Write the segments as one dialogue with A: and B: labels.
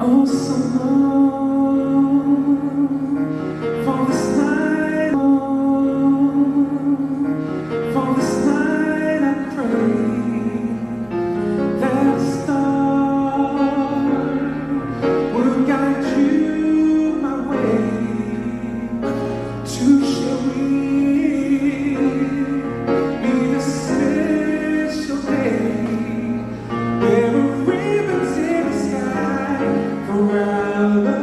A: Oh, some more for this night, for this night I pray that a star will guide you my way to show me the special day where a ribbon's in the sky forever.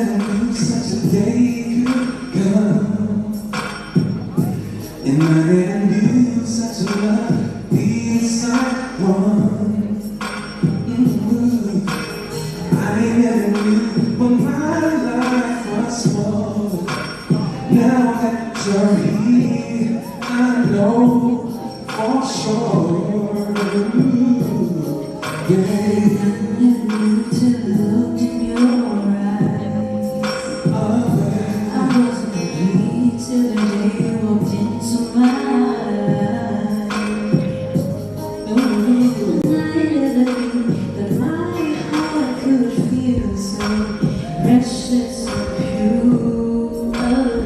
A: never knew such a day could come, and I never knew such a love beside one. I never knew when my life was small. Now that you're here, I know for sure. Yeah.
B: To look in your eyes, I wasn't complete till the day you walked into my life. No, I never knew that my heart could feel so precious, so pure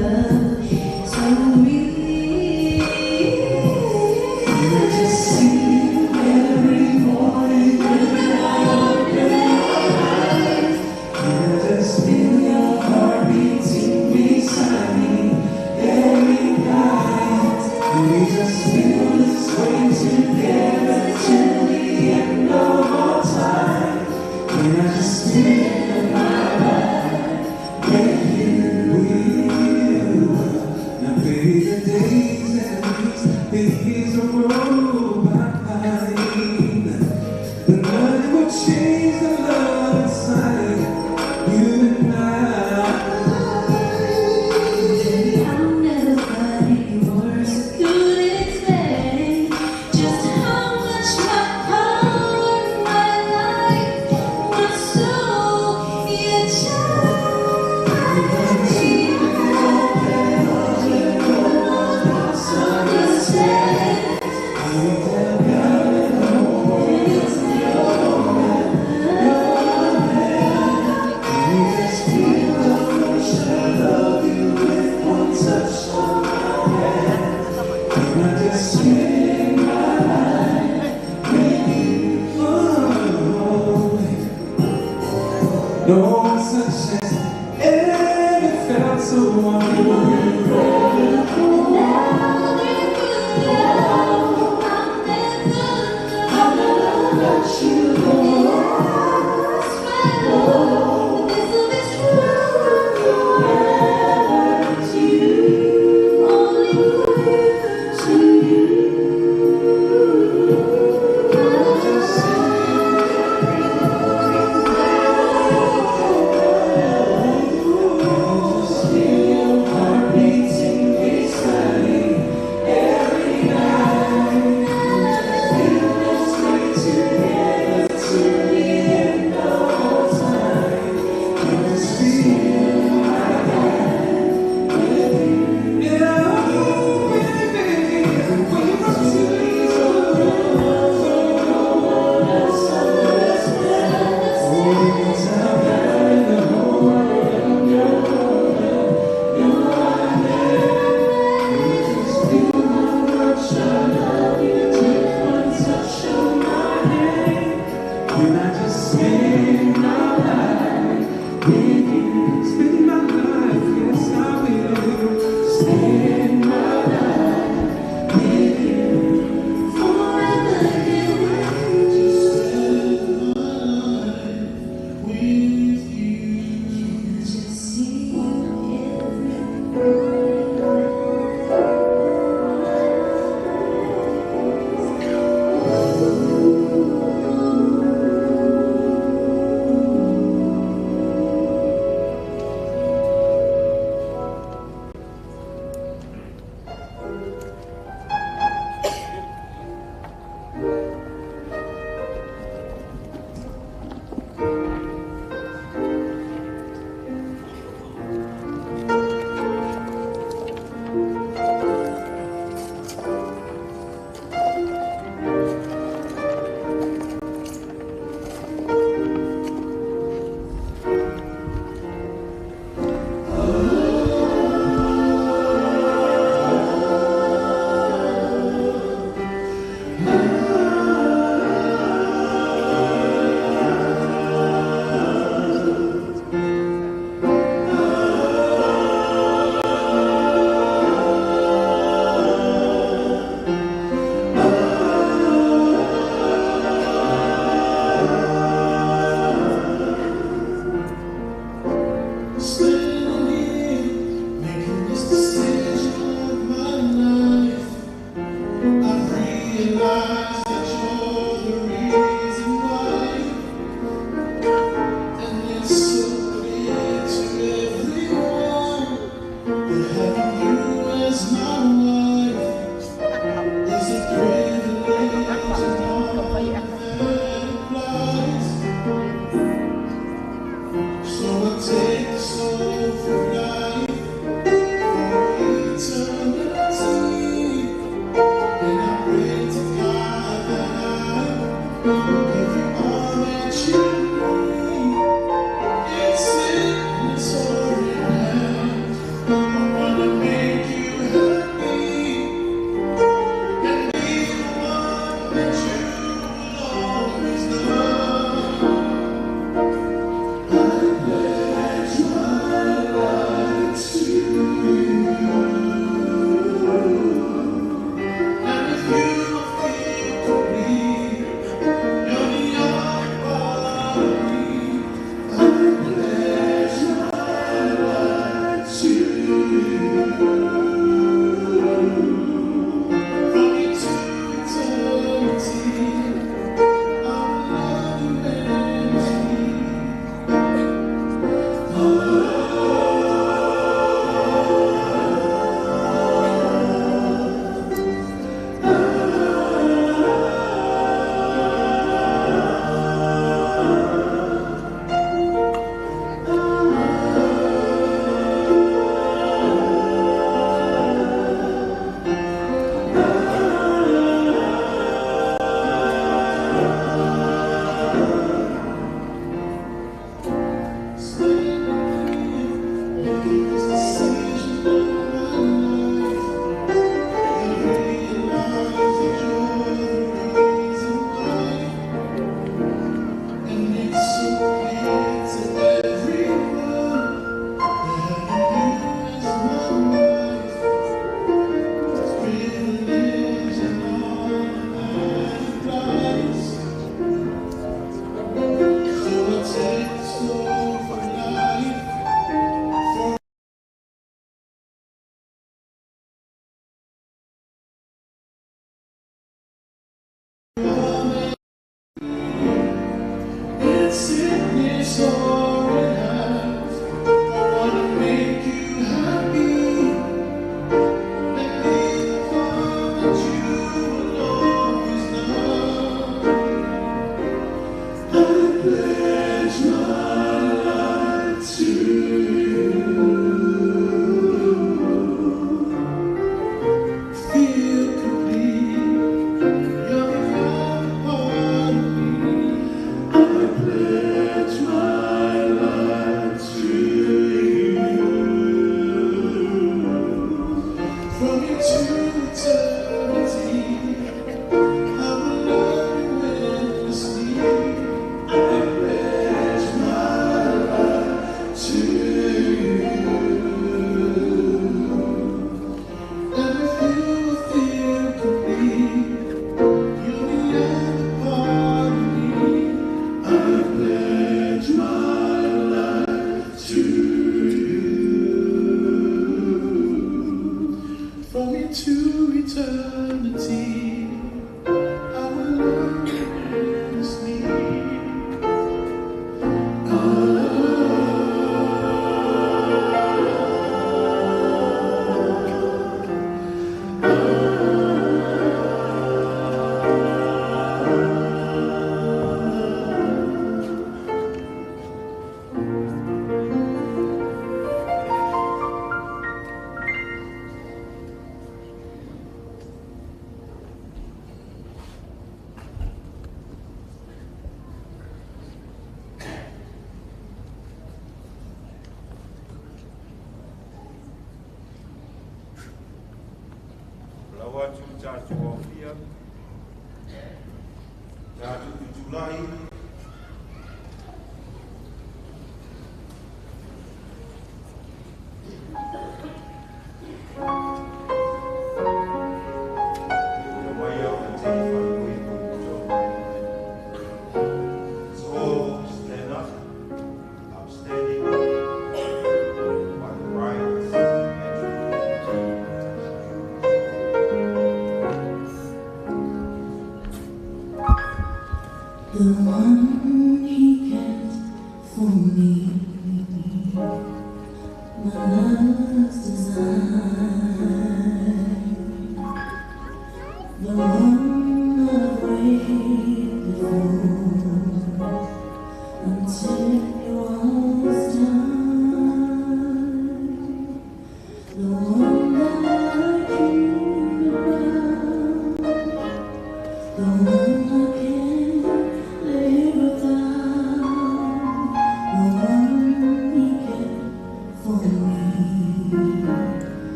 B: love, so real.
A: I just see you every morning. Feel your heart beating beside me every night. We just feel this way together till the end of our time. And I just feel my life with you. Now baby, the days and weeks, the years will roll by. But nothing will change the love inside you and I.
B: I'll never find any words that could explain just how much my heart, my life, my soul, your child, understand.
A: No such as ever felt so wonderful.
B: I'll never let you go. This will be true forever to you, only for you, to you.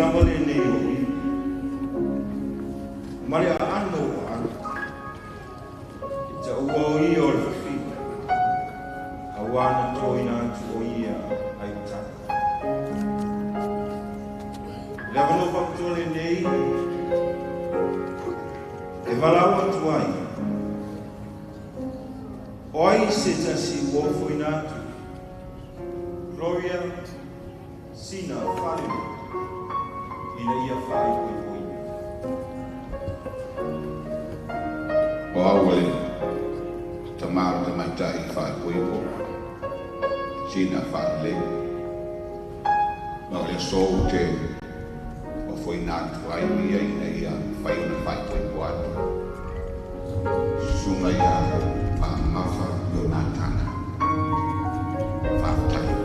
C: ngamo le nei mare ano it's a woi or fi awana joina joia aita levano factore nei e valawa tuai oi se tasi wo foinatu Gloria Sina family ina ia fai pui
D: o awale tamar te maitai fai pui po Sina family ma le so te o foi natu ai ia ina ia fai una fai pui po atu sunga ia Faamamafa Ionatana Faamamafa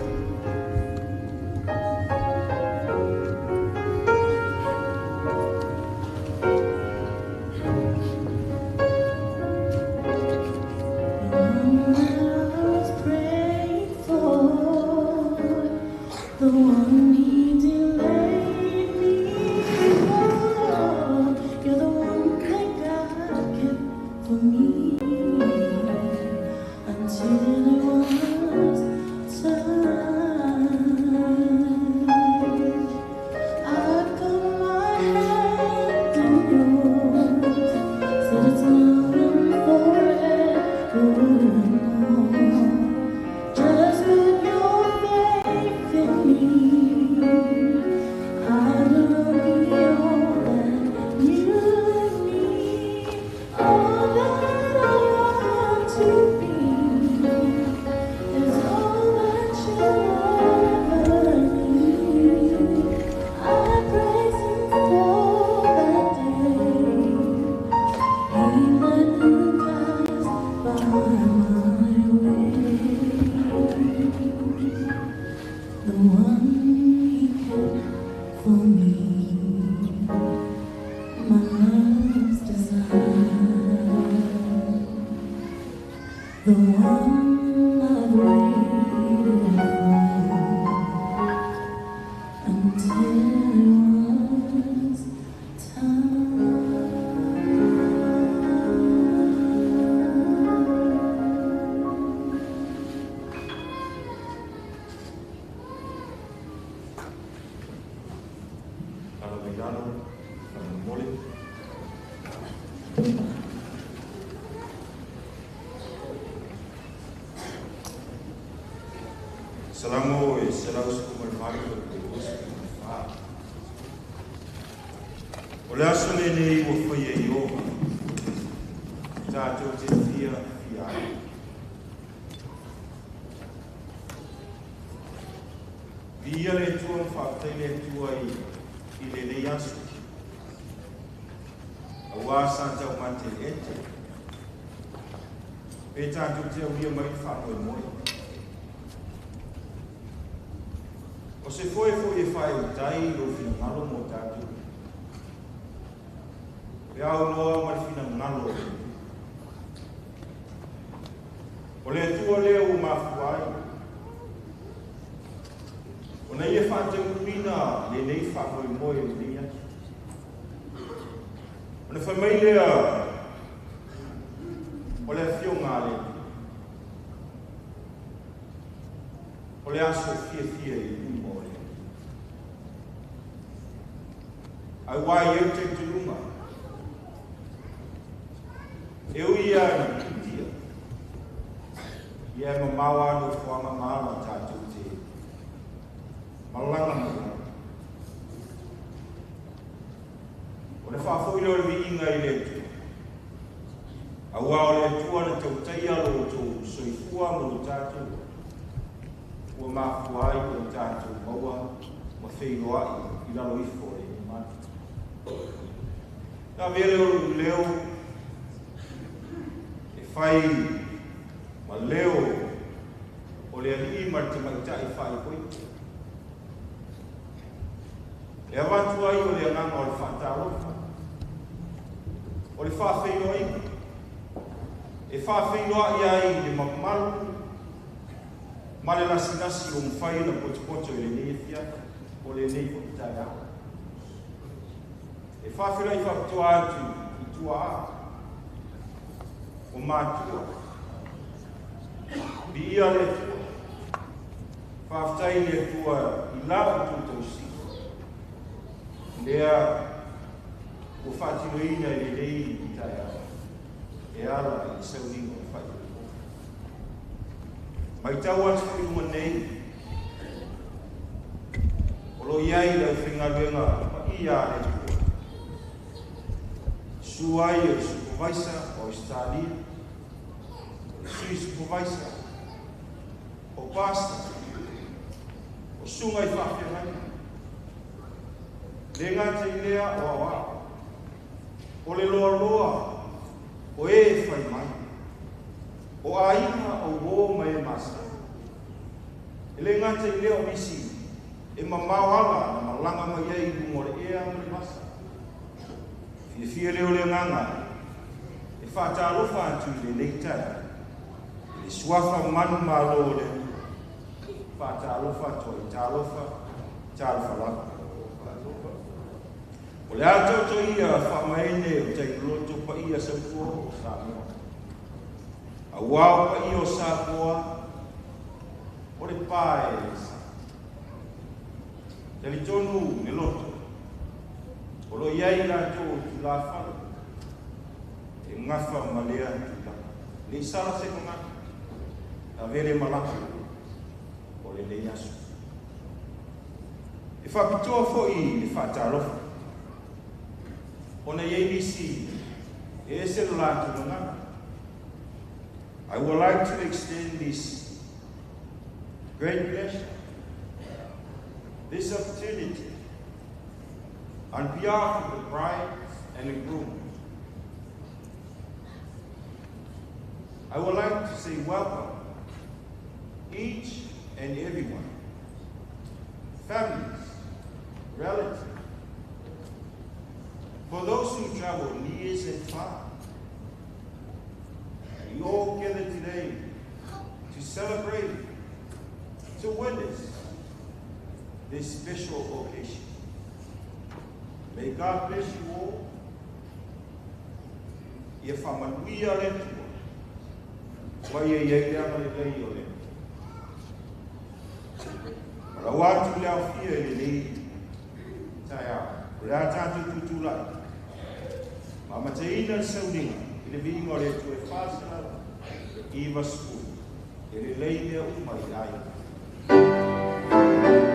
B: The one he delayed me for. You're the one that God kept for me until it was time. I put my hand in yours, said it's now and forevermore. Just put your faith in me. I will be all that you need, all that I want to be is all that you'll ever need. I pray since all that day, he let you pass by my way. The one he kept for me, my love's desire. The one I've waited for until it was time.
C: Alomigano, Mole. Salamo e salaus como marco de Deus. Olha só ele o foi eu. Tá eu te via fiar. Via le tua fatta le tua ile le yasu. Awa santa o mate ete. Peta tu te via mai fa moi. O se foi e fai o tai o finalo mo tatu. E au loa ma finalo. O le tua le o mafuai. O nei e fa te kumina le nei fa moi le nia. O le fa mai lea o le fionga le. O le aso fie i mo le. Ai wai eu te tulunga. Eu ia na India. Ia mamawa no Faamamafa tatu te. Malanga mo. O le whawhoi lor vi inga i le tu. Aua o le tua na tau teia lo tu soifua mo lo tatu. Ua mafuai o le tatu maua ma wheiloai i lalo ifo le ni mati. Na vele o leo e whai ma leo o le ali marti maitai whai koe. E avantu ai o le ananga o le whatarofa. O le whawhenua i. E whawhenua i ai le mamalu. Ma le nasi o mwhai na potipoto e le nei fia. O le nei potitai au. e whawhira I whakatoa atu I tua a. O mātua. Bi ia le tua. Whawhtai le tua I lau tu tau si. Lea o whatiroina I lei I tai a. E ala I sauningo I whai. Mai tau atu I uma nei. O lo iai lau whingaruenga pa ia le tua. Suai o supervisor o Stalia. Sui supervisor. O pastor. O sunga I whawhirangi. Le ngā te lea o awa. O le loa loa. O e whai mai. O a inga o wō mai e masa. E le ngā te lea o misi. E mamawala na malanga mai ei lumore ea mai masa. Fia leo le nganga. E whātārofa atu le leitai. Le suafa manu malo le. Whātārofa toi tārofa. Tārofa laka. O le atoto ia whamaene o te loto pa ia sa kua o Samoa. A wao pa ia o Samoa. O le pae e sa. Te li tonu me loto. O lo iai la tō ki la whara. E ngafa malea ki la. Le sara se konga. A vere malaka. O le le yasu. E whapitoa fo I e whātārofa. Ona ABC, e se la tunga. I would like to extend this great pleasure, this opportunity, on behalf of the bride and the groom. I would like to say welcome, each and everyone, families, relatives, for those who travel near and far. We all gather today to celebrate, to witness this special occasion. May God bless you all. Ia whamanuia le tua. Wai e iei leanga le lei o le. Para watu le au fia le lei. Tai au. Rea tātou tutulai. Mama te ina sauninga. I le vingo le tue whāsana. Iwa sku. E le lei lea umai ai.
A: Yeah.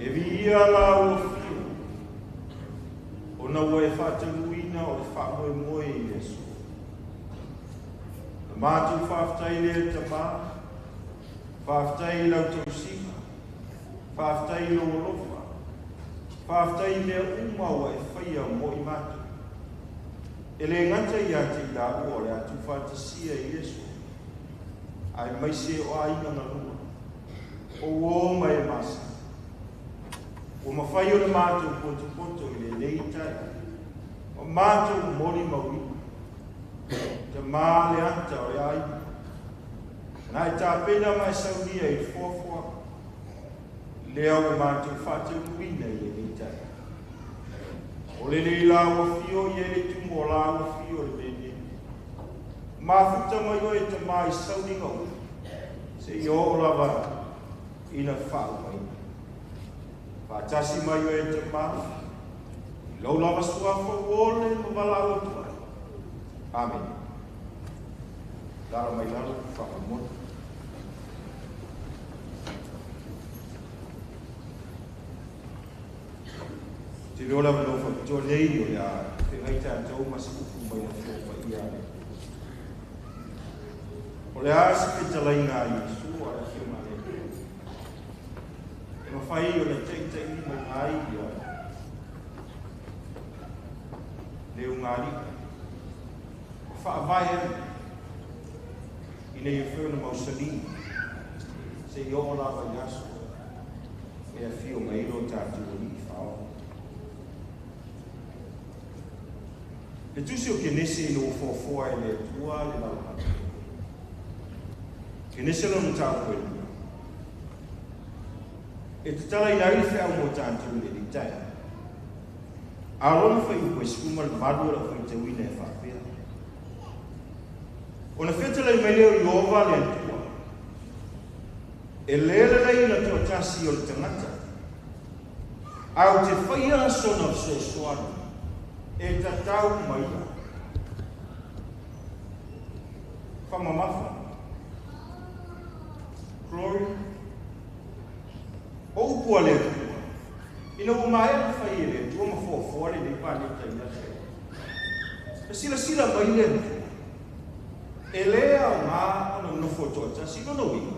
C: E via la ufio. Ona ua e whāteruina o le whamoe moe i Yesu. Na mātou whaftai lea ta mā, whaftai lau tau sima, whaftai lo lofa, whaftai lea umau e whaia mo i mātou. E le ngata i ate i la ua le atu whātasia i Yesu. Ai maise o aina na lua. O oma e masa. O mawhai o le mātou poto i le leitai. O mātou mori maui. Te mā le anta o le aina. Nā e tā pena mai saunia i fuafua. Lea o mātou whātou kuina i le leitai. O le la ua fio i ele tumo o la ua fio le bene. Mafuta mai o e te mai sauni ngau. Se i o lava ina whau mai. Whātasi mai o e te mai. Lau lava suafa ole ma wala o tuai. Amen. Lara mai lalo whakamona. Te reo lawa no whakatoa nei o lea whengai tātou masi upu mai na whōpa i ane. O le asa ke talai ngā Iesu a le whima le. E mawhai o le teitei mai ngā i a. Leo ngāri. Whaavai e. Ina i whiuna mausani. Se i o lawa i aso. E a whio mai ro tātou i whao. Le tusi o ke nese no fofoa e le tua le lau. Ke nese no tau koe lua. E te tala i nari whea mo tātou le ritai. Arona whai upo e skuma le madura whai te wina e whapea. O na whetala i mai leo i ova le tua. E lele lei na tua tasi o le tangata. Au te whaia sona so soanu. E tatau mai. Faamamafa. Glory. O upua le tua. Ina umae na whai le tua ma fōfōre le pāne tai nase. E sila mai le tua. E lea o ngā ana nofo tōta si nono winga.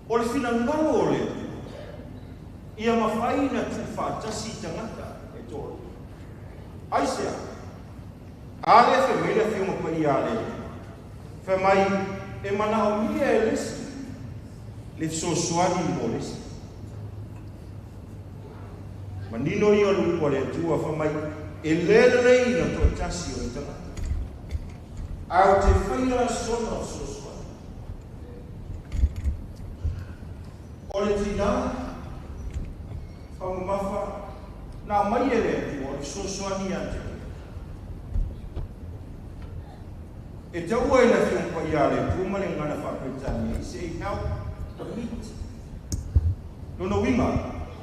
C: O le whina ngalo o le tua. Ia mawhai na tu whātasi tangata e tōre. Aisea, ale fe meila fi mo pai ale. Fe mai e mana o mia e lesi. Le so soani mo lesi. Manino i o lupo le tua fa mai e lelei na to tasi o itana. Au te whaia sona o so soani. O le tina, Faamamafa, nā mai e le tua, i so soani ante. E te ua e na whiong pai a le tua, male ngana whakritani, i say help the meat. Nono winga,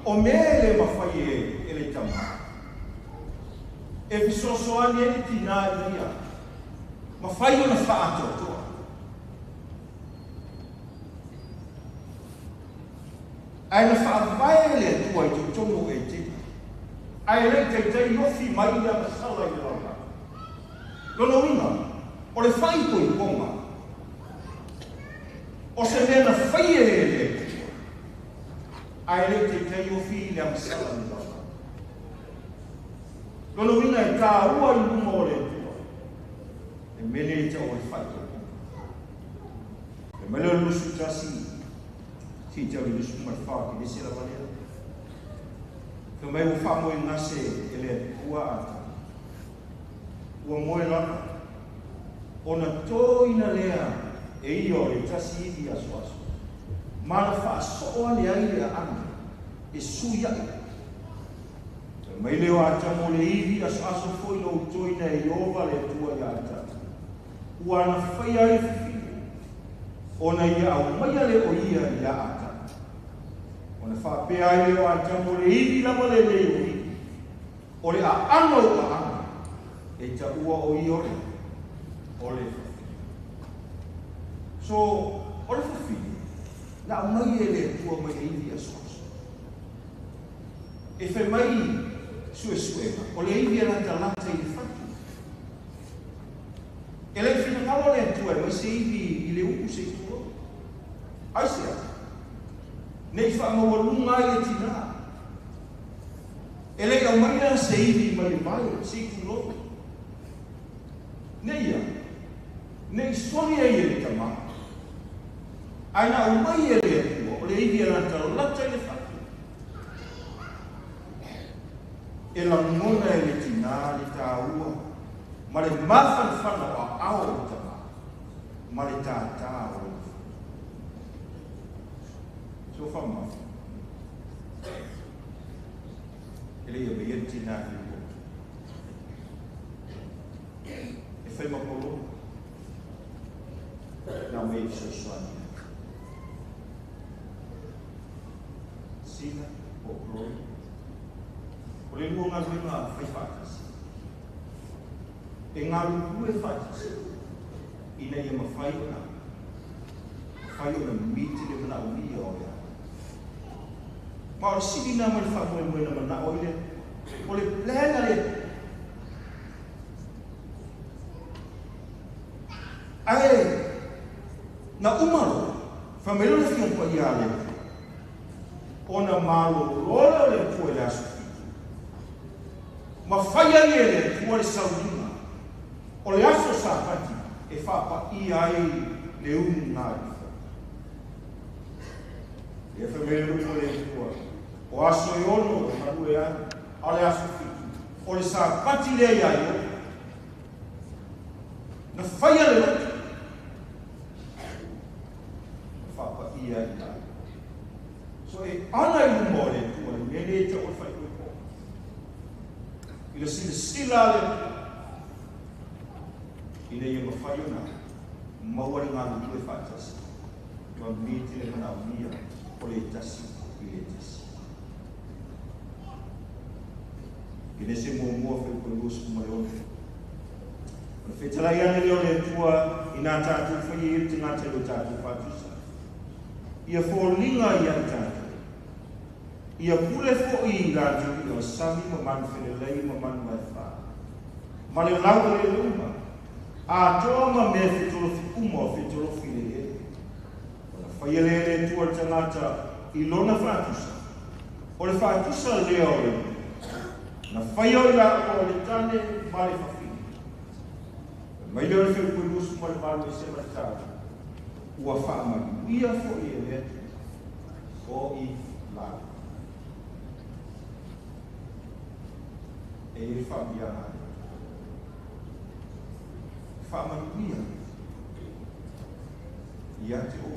C: o mea le mawhai e le tama. E vi so soani e le tina e ria. Mawhai o na whaato toa. Ai na whaavai le tua i te tono e te. Ai rei te ofi mai a masala i rana. Lono inga, o le whai koi konga. O se mea na whai e le. Ai rei te ofi i a masala i rana. Lono inga e tā ua i luma o le tua. E mene i te o le whai koi konga. E mele o lusu tasi. Si te o lusu mai whaki, nese la valea. Ka mai o whamoe ngase e le ua ata. Ua moe lana. O na tōina lea e io le tasi iwi aso aso. Mana whaasoa le aile a ana. E sui ai. Ka mai leo ata mo le iwi aso aso foi no tōina e iova le tua i ata. Ua na whai ai whiwhi. O na ia au maia le o ia i a ata. O na whapea ai leo ata mo le iwi lama le leo i. O le a ano a ana. E ta ua o i ore. O le whawhi. So, o le whawhi. Na mai e le tua mai e iwi aso aso. e whai mai suesuenga, o le iwi alata lata i le whatu. E lei whina ngalo le atua, mai se iwi i le uku se tua. Aisea, nei whaamawalunga i le tina. E lei au maia se iwi mai mai, se i tulo. Neia, nei sonia i le tama. Aina au mai e le atua, o le iwi alata lata i le whatu. E la mona e le tina li tā ua, ma le mawhanwhana o ao o tama, ma le tātā o le whana. So Faamamafa. E le ia mea tina ki o. E whai makolo, nā mei sosuani. Sina o Glory. O le mua ngā rima whai whātas. E ngā rupu e whātas. Ina ia mawhai o nā. Mawhai o nā miti le mana o ia o ea. Ma o le siri nā mai whakoe mwe na mana o ile. O le plena le. Ae, nā umaro, whamelo le whiongpa ia le. O nā mālo rola le pua le asu. Ma whaia i ele tua le saurima. O le aso sāpati e whapa i ai le ngā iwa. E whamere rupo le tua. O aso i ono o maru e ai. A le aso whitu. O le sāpati le i ai o. Na whaia le roto. Whapa i ai ai. So e ana i lumo le tua le mene te o whai koe ko. I le sila le i le ia mawhai o nā mauari ngā lutu e whātasi ma miti le mana o mia o le tasi i le tasi. I le se mua whai koe lusu ma le one. O le whetalai ane leo le tua i nā tātou whai e te ngā telo tātou whātusa. Ia wholinga i ane tātou. Ia pule fo i rātu i o sami ma manu whenelei ma manu mai whā. Ma le lau le luma. A toa ma mea whetolofi uma o whetolofi le e. O na whaiele le tua tangata i lona whātusa. O le whātusa leo le. Na whaia i la o le tane ma le whawhini. Mai leo le whenukui lusu ma le malu e se matātu. Ua whaamai ia fo i e le o i lau. E ele whaamia hane. Whaamanuia. Ia te o.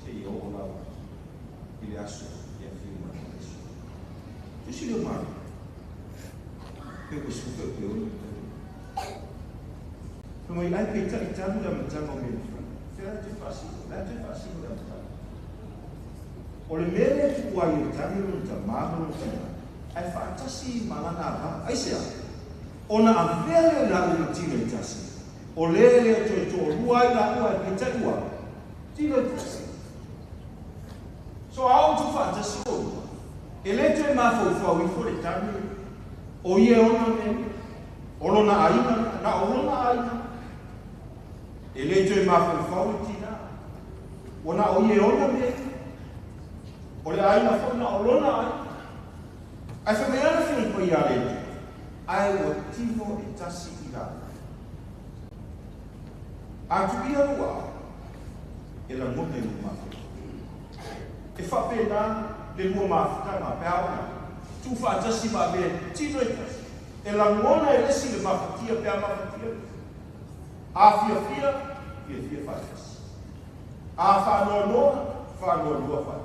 C: Se i o lau. I le aso. I a whiu mani aso. Tusi leo mani. Peo suka peo ni. Pero mai ai peita i tanu la matanga o mea wha. Whera te whasiko. Lea te whasiko la matanga. O le mele tu ai o tanu o ta mahalo o tanu. Ai whaatasi malana rā. Aisea, o na avele la ua tino i tasi. O lele o to rua i la ua e peta ua. Tino i tasi. So au tu whaatasi o rua. E le te mawhau i fore tanu. O ie ona me. Olo na aina. Na olo na aina. E le te mawhau i tina. O na o ie ona me. O le aina fo na olo na aina. Ai whameana whiun ko i a le. Ai o tino e tasi i la. A tu ia rua. E la mone i mafu. E whapena le mua mafutanga pe aona. Tu whaatasi ma me tino e tasi. E la mona e lesi le mafutia pe a mafutia. A fia whaatasi. A whaanoa whaatasi.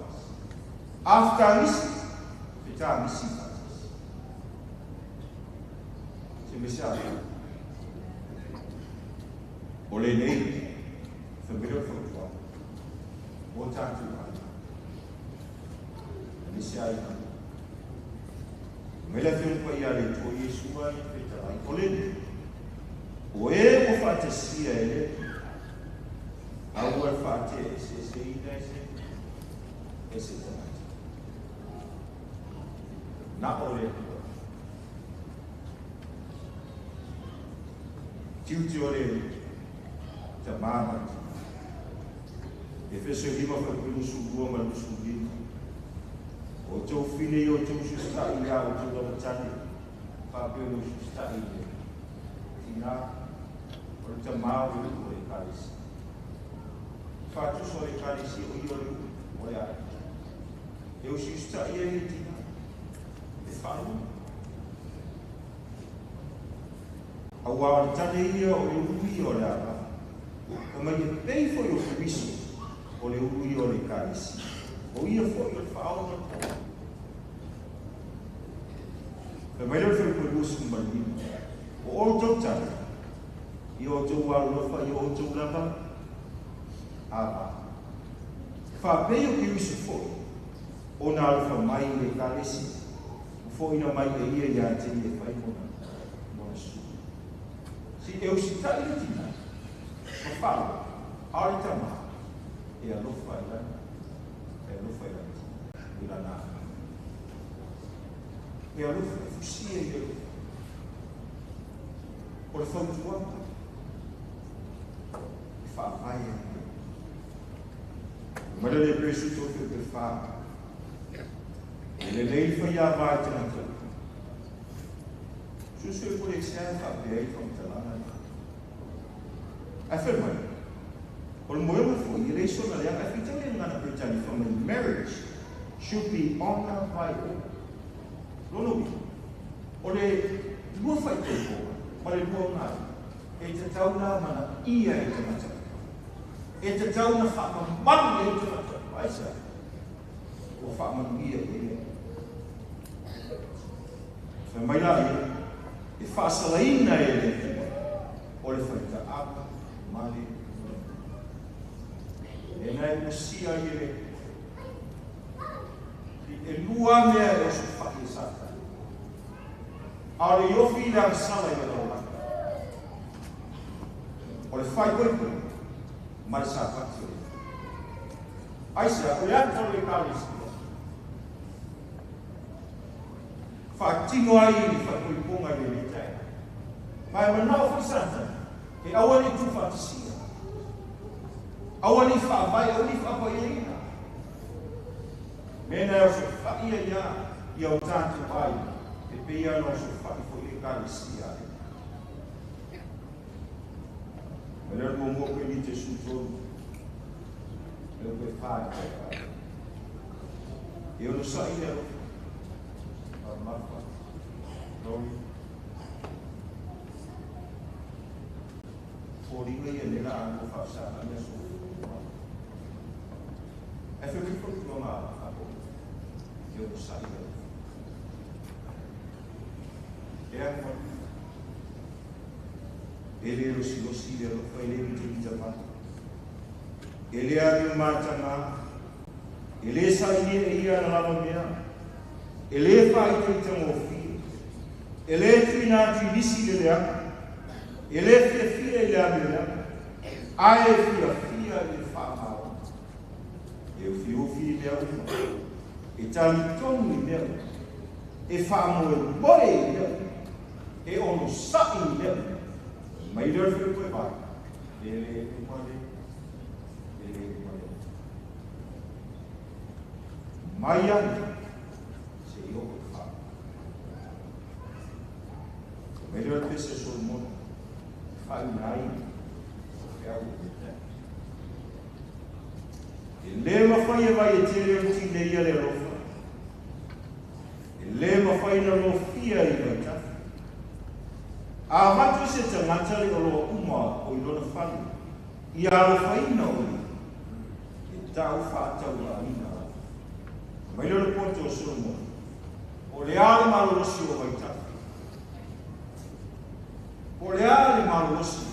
C: A whatanisi, whatanisi whaatasi. Se me sa o le nei whamero whakua o tātu ana me sa i ana me la whiun pa ia le tō Iesua i whetarai o le nei o e o whatasia e le au al whate e se ina e se tangata na o le tua. Tiuti o le te māma. E wheso hima whakurusu rua ma lusu rima. O tau whine o tau sustai ia o tau rama tani. Whapeo no sustai ia. Tina, o le te māo i o le karisi. Whātus o le karisi o i o le o le ai. E o sustai ia i tina. E whanu. A wā le tane ia o le ui o le ara. Ka mai e pei fo i o whiwiso o le ui o le karisi. O ia fo i o le whaau na tō. Ka mai le whai koe usu marina. O o tau tane. I o tau walofa i o tau lava. Aba. Whapei o ki usu fo. O nā alfa mai le karisi. O fo ina mai e ia ia te ia whai mona. Si eu si tai le tina, o whalo, aore tama, e alofa i lana, i lana. E alofa, e fusia i leo. O le whautua, e whaamai e leo. Mara le presu toke te whaa, e le lei whaia vai tana tau. Susu e pure sea whapea i whamtalana. I feel my or more for you, they show that I think I'm not a pretend from a marriage should be honored by all. No, or they do fight for, but it will not. It's a town of an ear. It's a town of a money. I said, or farmer ear. So my life, if Fasalina or if I up. Mali. E nai usia i le. E lua mea e su whaki sata. Aore i ofi la sala i le rola. O le whai koe koe. Mai sa pati o le. Aisa, o le ato le karisi. Whaatino ai i whakoi ponga i le tai. Mai manao whisanta. E awa ni tu fantasia. Awa ni whaavai, awa ni whaapaina. Mena e o se whaia ia, i au tātu ai, e pia no se whai fo i karisia. Mena rua mua koe ni te sutonu. E o koe whae. E o no sa i ero. Faamamafa. Lori. Fōringa i nera anō whaasana mea so. E whiwhi whakua ngā ako. E o sai ero. E anō. E le rosi ero whai le mite i tamata. E le ari o mātanga. E le sai e ia na lama mea. E le whai te i tangofi. E le tuina atu nisi le leaka. E le fia i le amina, ae fia i le whaamau. E o fiofi i le amina, e tali tonu i leo, e whaamu e moe i leo, e ono sai i leo. Mai leo fio koe pai, e le kumare, mai ani, se i oko wha. Mai leo pese sol mona. Fai nai, e au te. E le mawhai e vai e tere o tine ia le rofa. E le mawhai na rofia i vai tafi. A matu se tangata le o loa uma o i lona whanu. I a rofai na oi. E tau whātau la ina. Mai lona ponte o somo. O le ale malorosi o vai tafi. O le ale marosi,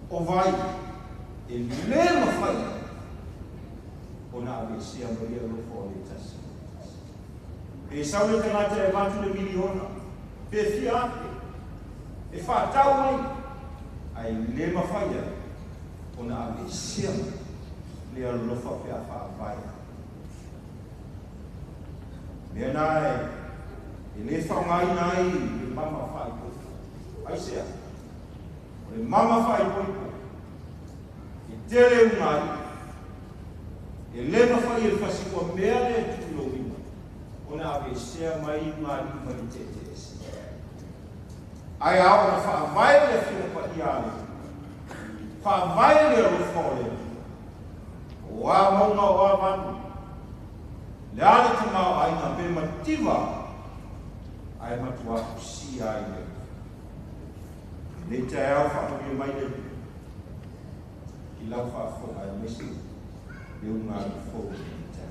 C: o vai, e le mawhai, o nā awesia maria rofo o le tasi. E saule tangata e matu le miliona, pe fia ake, e whātau mai, ai le mawhai, o nā awesia le alofa pe a whaavai. Mea nai, e le whaungai nai, e mama whai poipo. Ai sea, o le mama whai poipo, e tere ungai, e lena whai e whasikua mea le tulo wina, o na awe sea mai mai te esi. Ai ao na whaavai le whiopa i ale, whaavai le rufole, o a maunga o a manu, le ale te mau ai na pe mativa, ai matua si ai le. Le te au whaapia mai le, ki lau whaafo ai mesi, le unga rufo i te.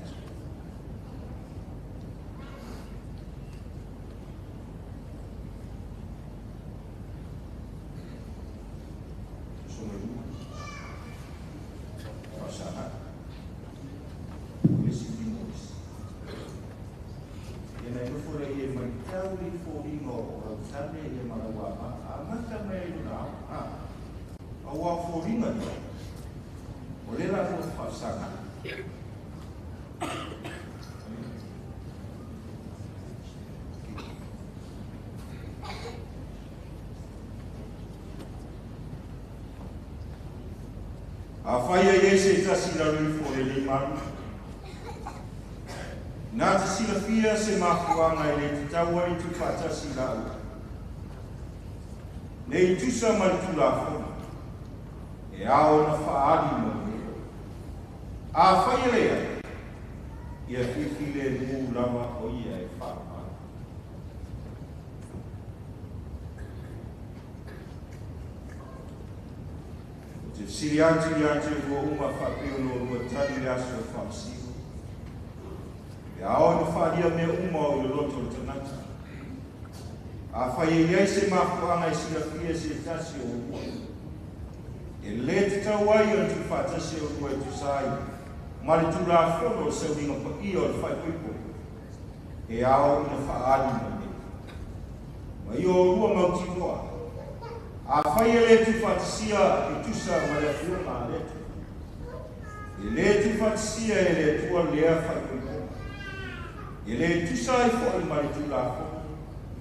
C: A whaia e se tasi la rufo e le manu. Nā te sila fia se makuanga e le te taua i tu whatasi la ua. Nei tusa mai tu la fona. E ao na whaari mo me. A whaia lea. Ia whiwhi le mū lama o ia e whaapana. Te siri atu ua uma whapeo no rua tani le aso e whaamsigo. E ao na whaaria me uma o i loto o tanata. A whaia iei se makuanga i sila fia se tasi o ua. E le te tau ai o tu whatasi o ua e tu sai. Mari tu la whono o sauringa pa ia o whai puipo. E ao na whaari mo me. Ma i o rua mauti noa. A whaia le tu whatasia e tusa ma le fua ma le tu. E le tu whatasia e le tua lea whai puipo. E le tusa i fwoi mari tu la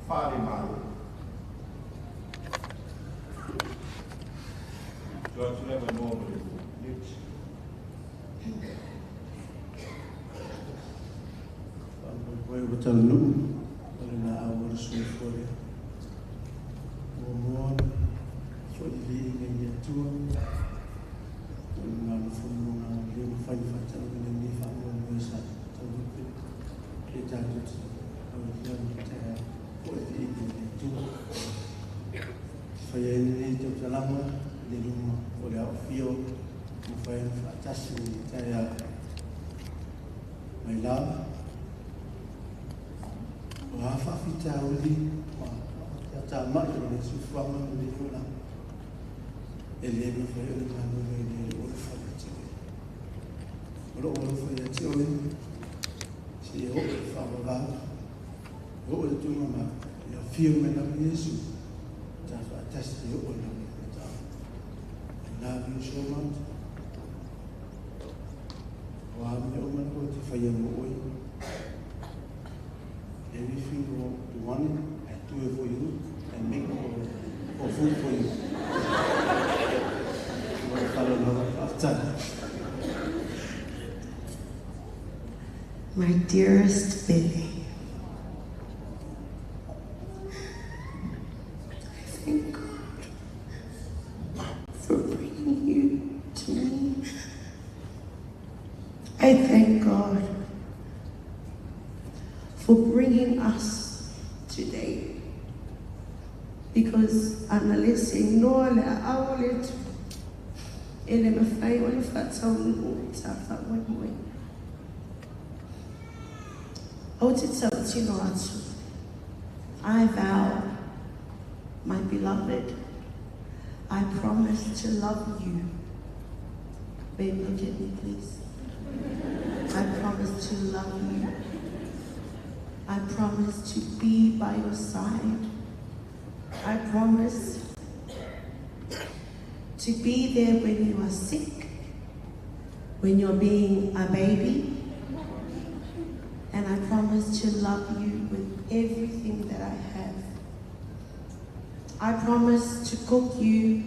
C: whaare maro. Tua tu lewa noa mo le tua.
E: Koe o talanu, ole na awara sui fore. O moa, fo i li inga i atua. Ole ngā lufunga ngā leo whai whatau ina ni whanua mwesa taurupe. Le tātou au kia ni tea, fo i li inga i atua. Whai ene ni tau talama, le luma o le au fio, mo whai whatasi ni tea mai lava. O a whawhita uli, o ta mai o le suwhama o le hula. E le me whai o le manu e le o le whawhitiri. O le o le whaiatiri, si e o le whawawau, o le tūmama, e a whio me na Yesu, ta whaatasi e o le me ta. I love you so much. O a me o mana o te whaia mo oi. Everything you want it, I do it for you and make for food for you.
B: My dearest Billy, I thank God for bringing you to me. I thank God for bringing us today, because analyse no le aole tu ele me fai o le fatau no ta fa mo o te tau tino atu. I vow, my beloved, I promise to love you. Babe, look at me, please. I promise to love you. I promise to be by your side. I promise to be there when you are sick, when you're being a baby. And I promise to love you with everything that I have. I promise to cook you.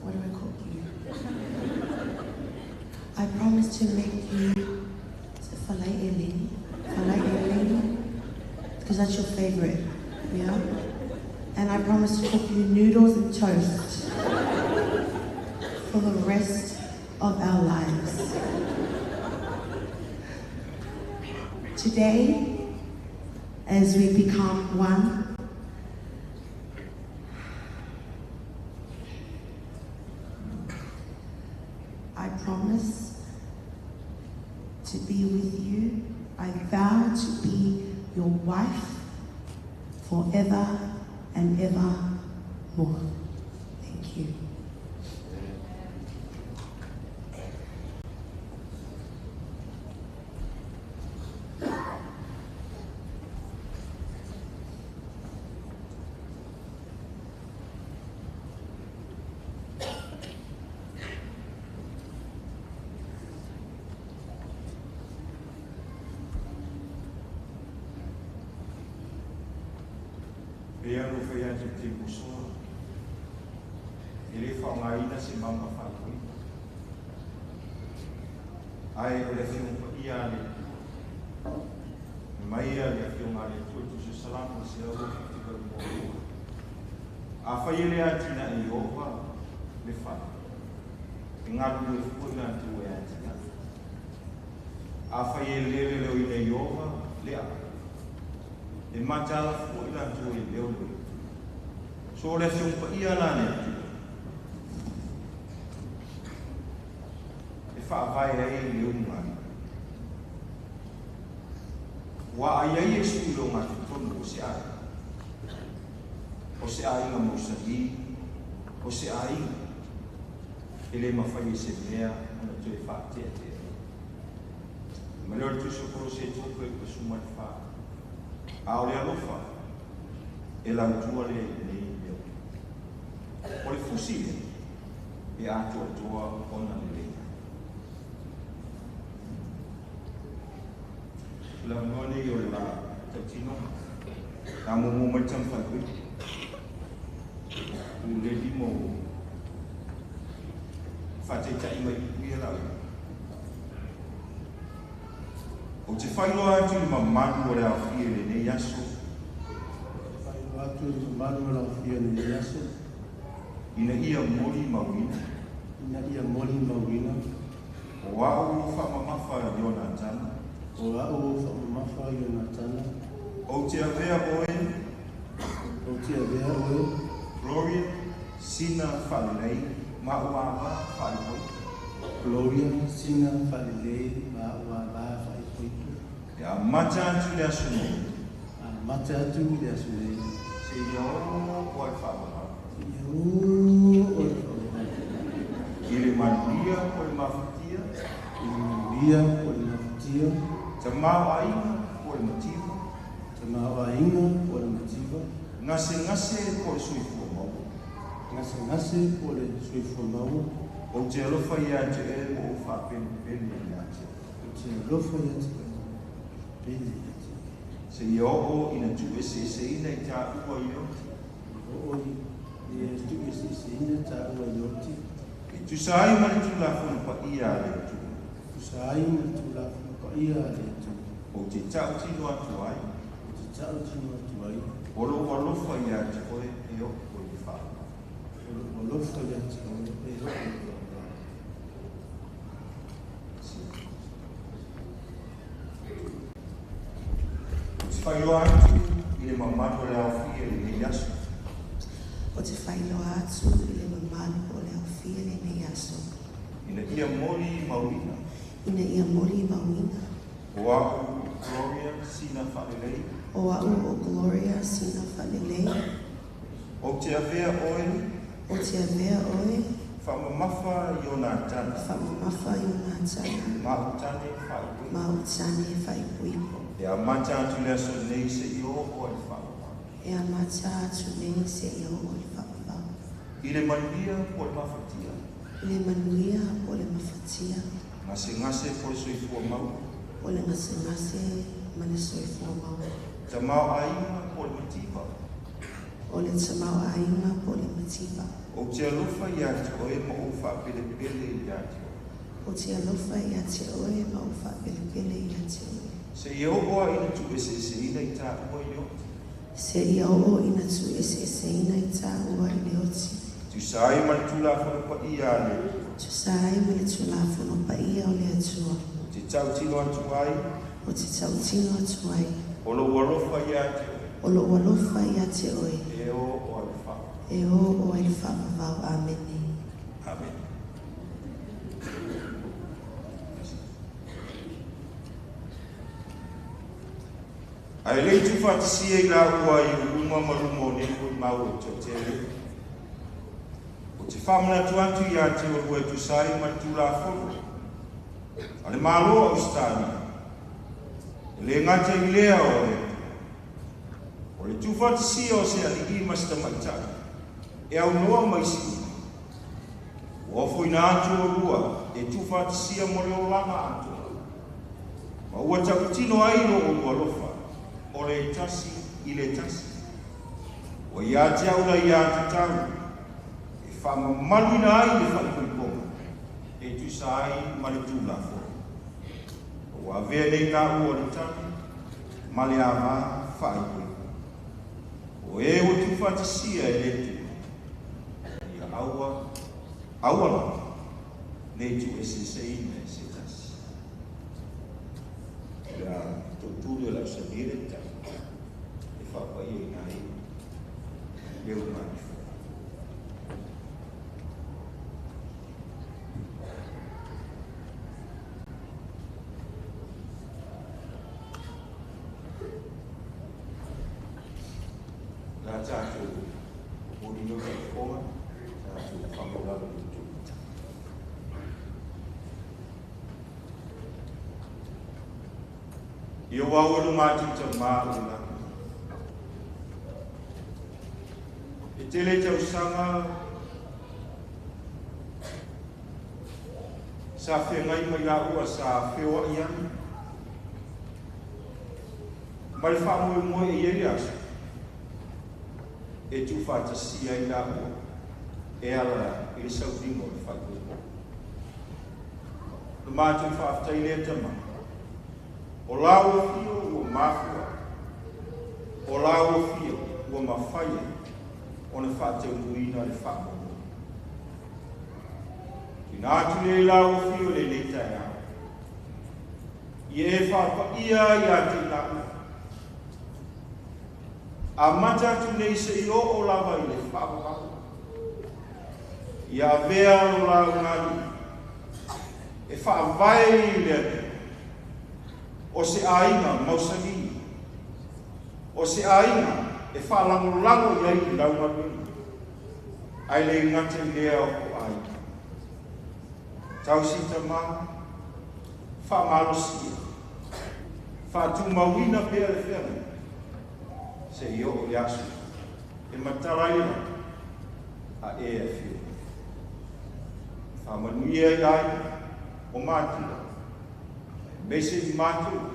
B: What do I cook you? I promise to make you filet eleni, because that's your favorite, yeah? And I promise to cook you noodles and toast for the rest of our lives. Today, as we become one, I promise to be with you. I vow to be your wife forever and ever more. Thank you.
C: Pea no whea te te musoa. E le whaungaina se mama whakui. Ai o le whiunga ia le. Mai a le whiunga le tuatu se salama se au ki te mo. A whaiele a tina i owa le whana. E ngaru le whiuna tu e a tina. A whaiele le leo i le owa le a. E matala fu ila tu e leo leo. So le fiumpa ia la ne tu. E wha vai e leo ngani. Wa ai e suilo ngā te tonu o se ai. O se ai ngā mausahi. O se ai. E le mawhai e se mea. Ona tu e wha te te. Maleo tu so koro se tōku e kusumai wha. A o le alofa, e lautua le nei leo. O le fusile, e atua toa ona le leina. La ngone o la tatino, a momo mai tamwhakui. U le limo, whatetai mai kuia lau. O te whailoa atu i mamanu o le awhia le nei aso.
E: Whailoa atu i mamanu o le awhia le nei aso.
C: Ina ia mori mawina.
E: Ina ia mori mawina.
C: O au Faamamafa Ionatana.
E: O au Faamamafa Ionatana.
C: O te avea oe.
E: O te avea oe.
C: Gloria, Sina whalelei, mauawa whaipoi.
E: Gloria, Sina whalelei, mauawa whaipoi.
C: E a mata atu le aso nei.
E: A mata atu le aso nei.
C: Se ia o oe whaamamafa.
E: Ia o oe whaamamafa.
C: I le manuia o le mawhatia.
E: I le manuia o le mawhatia.
C: Ta mau ainga o le motiva.
E: Ta mau ainga o le motiva.
C: Ngase o le suifua mau.
E: Ngase o le suifua mau.
C: O te alofa ia te e o whapene ia te.
E: O te alofa ia te pene ia te.
C: Se ia o ina tu e se ina i tā ua i oti.
E: O i e tu e se ina tā ua i oti.
C: E tu sa ai mani tu la funa pa ia le tu.
E: Tu sa ai mani tu la funa pa ia le tu.
C: O te tau tino atu ai.
E: O te tau tino atu ai.
C: O lo alofa ia te oe e o i wha.
E: O lo alofa ia te oe e o i wha.
C: Whailoa atu i le mamato le awhia le nei aso.
B: O te whailoa atu i le mamanu o le awhia le nei aso.
C: Ina ia mori maurina.
B: Ina ia mori mawina.
C: O au Gloria Sina whalelei.
B: O au o Gloria Sina whalelei.
C: O te avea oe.
B: O te avea oe.
C: Faamamafa Ionatana.
B: Faamamafa Ionatana.
C: Mautane whaipui.
B: Mautane whaipui.
C: E a mata atu le aso nei se i o oe whaamamafa.
B: E a mata atu nei se i o oe whaamamafa.
C: I le manuia o le mawhatia.
B: I le manuia o le mawhatia.
C: Ngase po le soifua mau.
B: O le ngase ma le soifua mau.
C: Te mau ainga po le matipa.
B: O le tamau ainga po le matipa.
C: O te alofa ia te oe ma o wha pele pele ia te oe.
B: O te alofa ia te oe ma o whapelepele ia te oe.
C: Se i oa ina tu e se ina i tā ua i o.
B: Se ia o ina tu e ina i tā ua i le oti.
C: Tu sai ma tu la wha pa ia le.
B: Tu sai ma le tu la whono pa ia o le atua.
C: Te tau tino atu ai.
B: O te tautino atu ai.
C: O lo walofa ia te oe.
B: O lo walofa ia te oe.
C: E o ale wha.
B: E o ai le whamavau. Amene.
C: Amen. Ai lei tu whatisia i la ua i unga marumo ne koi mau e tau te le. O te whamana tu atu i a te o rue tu sai ma tu la whono. Ale malo au stani. E le ngata i lea o le. O le tu whatisia o se ali i masta maitaki. E au noa mai si. O fo ina atu o rua. E tu whatisia mo le o langa atu. Ma ua tau tino aino o rua lofa. O le tasi i le tasi. O ia te aula ia te tau. E whamamalu ina ai le whaikoiponga. E tu sai ma le tūla fo. O a vea nei tā ua le tani. Ma le ama whaikoiponga. O e o tu whatisia e le tu. Ia aua la. Nei tu e se ina e se tasi. Ia tūtūre la sa dire tau. Whapa i nai leo mai. Nā tātou mōrino ki whonga, tātou whamoraro i tū. I o wauru mātou ta māu nā. Tele tau sanga sa whengai mai la ua sa whewa i ani. Mai whamoe moe e ieri asu. E tu whatasia i la ua. E ala i le saudingo le whakoe. Le mātou whaftai lea tama. O lau fio ua mafua. O lau fio ua mawhaia. O na whateu muina le whamoe. Ki nātu le lau fio le leitai au. I e whapa ia i a te lau. A matatu nei se i o lava i le whamoe. I a vea o lau ngani. E whaavai i le ane. O se ainga mausani. O se ainga. E whalango iai i lau maruni. Ai le ngate lea o ai. Tau si ta maa. Whamalosia. Whatu mawina pēr e whenga. Se i o yasu. E mataraina. A e a whio. Whamanuia i ai. O mātua. Mese i mātua.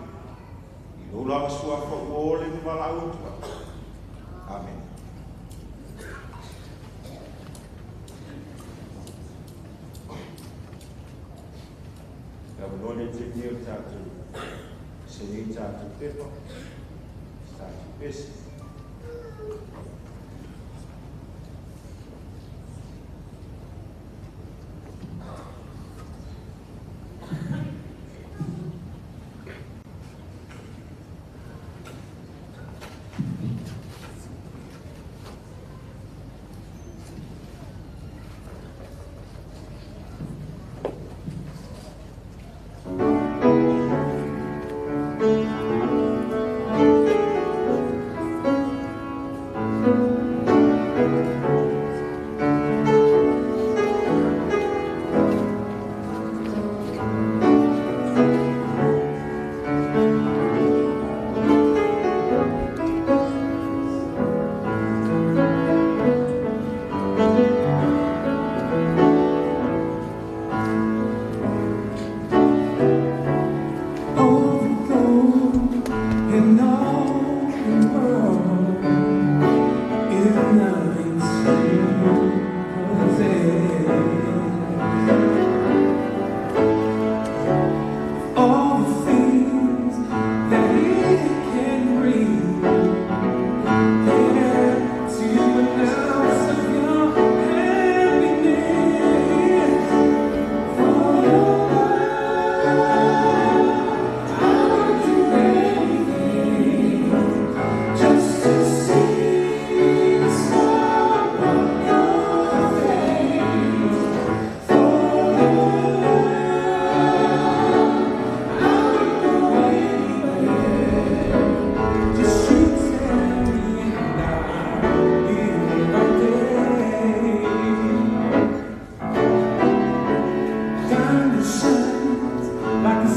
C: I lola sua whaole ni wala autua. Amen. Gabalone te neo tātou. Se nei tātou pepa. Tātou pesi.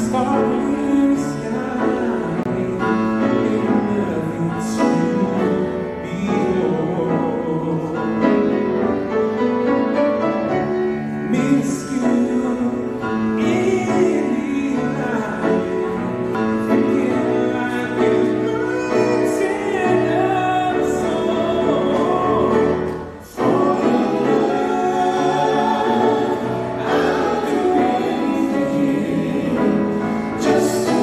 A: starry sky, in nothing to behold. Minuscule in the light, forget like it's tender soul. For your love, I'll do anything just to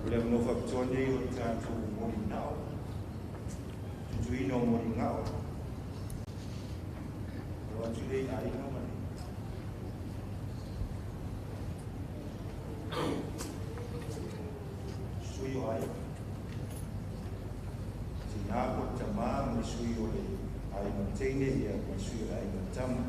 C: Ule mno whapitone o tātou mori nao. Tutuino mori ngao. Roa tulei aina mani. Sui o ai. Tina ko tama me sui o le aina teine ia me sui o aina tama.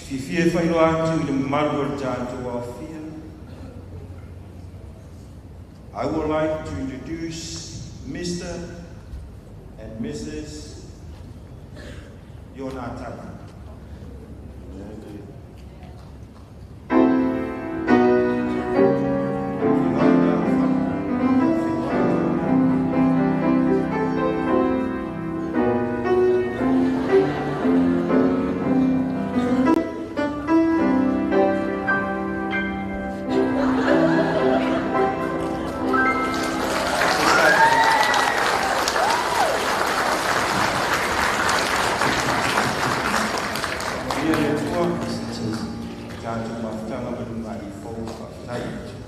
C: Fifie whaino atu the malu tātou awhia. I would like to introduce Mr. and Mrs. Ionatana. tātou mawhitanga marunga I fōu whakatau.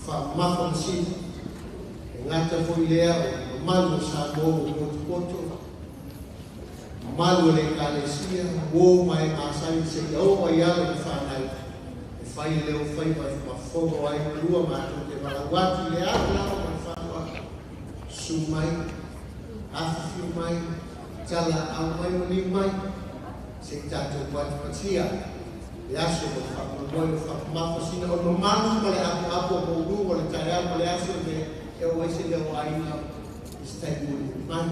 E: Faamamafa Sina, ngata foi lea o malu sa mo poto malu le kalesia o mai asai se o mai ala fanai e fai leo fai ma fogo ai lua ma te balawati le ala ma fa sumai afi mai tala au mai ni mai se tato pat patia le aso mo Faamamafa Faamamafa Sina o mamanu ma le apo mo uru o le taia ma le aso e o ese le o aina stai mo man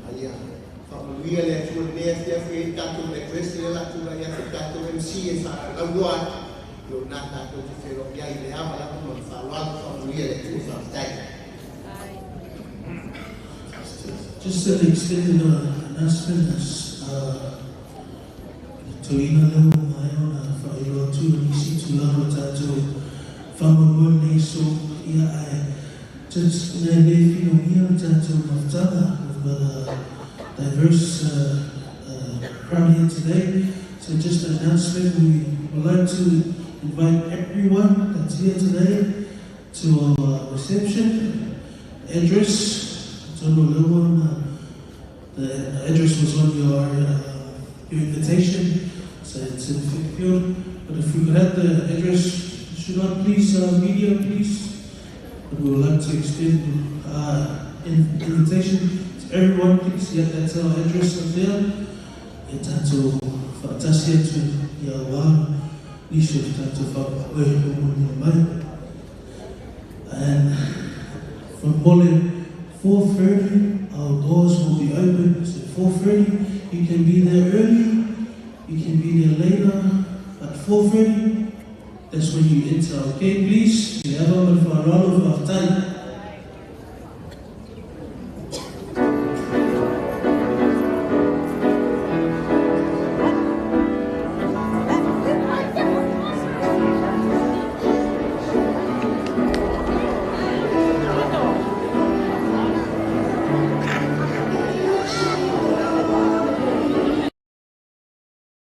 E: aia Faamalia le atu le fia fia tato le kresi le atu le tato MC e fa aua lo nata to te fero ia i le ama la mo fa lo Faamalia le atu fa stai.
F: Just an extended announcement as Toina leo Ionatana whaero tu nisi tu laro tātou whamamone so ia ai just nai le whino ia tātou maftana with a diverse crowd here today. So just an announcement, we would like to invite everyone that's here today to our reception address. The address was on your invitation, so it's in Field. But if we could have the address, should not please media, please. But we would like to extend an invitation to everyone, please. Yeah, that's our address up there. Tato Fatasia to Yawa, Nisha Tato Faamamafa, and from Mole. 4:30, our doors will be open. So 4:30, you can be there early, you can be there later. At 4:30, that's when you enter. Okay, please. You have a lot of our time.